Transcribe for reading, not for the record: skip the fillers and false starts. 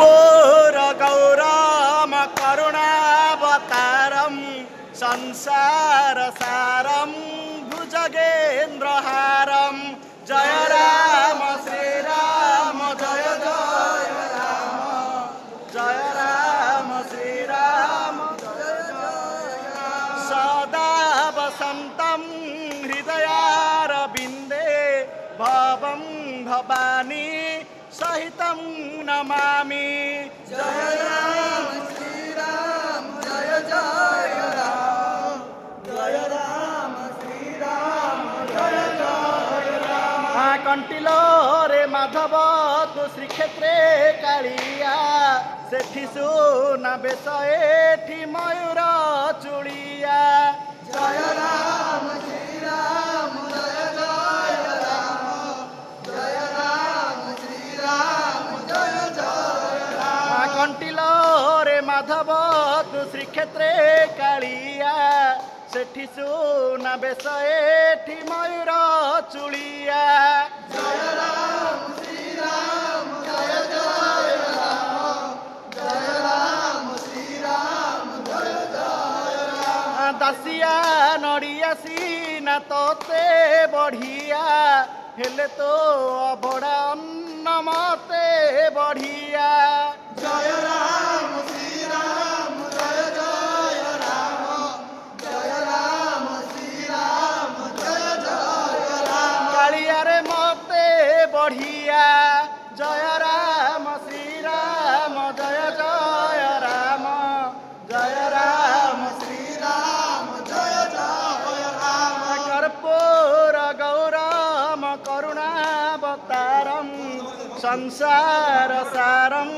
कर्पूर गौरम करुणावतारम संसार सारम भुजगेन्द्रहारम जय राम श्री राम जय जय राम जय राम श्री राम जय जय सदा वसंतम हृदयारविंदे भवं भवानी सहितं नमामि जय राम श्री राम जय जय राम जय राम श्री राम जय जय राम कंटिलो रे माधव तु श्रीक्षेत्रे कालिया सेठी सुना बेश एठी मयूर चूड़िया जय राम श्री राम जय जय राम जय राम श्री राम जय जय राम कंटिलो रे माधव तु श्रीक्षेत्रे कालिया सेठी सुना बेश एठी मयूर चूड़िया जय राम श्री राम जय जय राम जय राम श्री राम जय जय राम दासिया नड़िया सीना तोते बढ़िया हेले तो अभड़ा अन्न मते बढ़िया जय राम श्री राम जय जय राम जय राम श्री राम जय जय राम कालिया रे मते बढ़िया जय राम श्री राम जय जय राम जय राम श्री राम जय जय राम कर्पूर गौरम करुणावतारम संसार सारम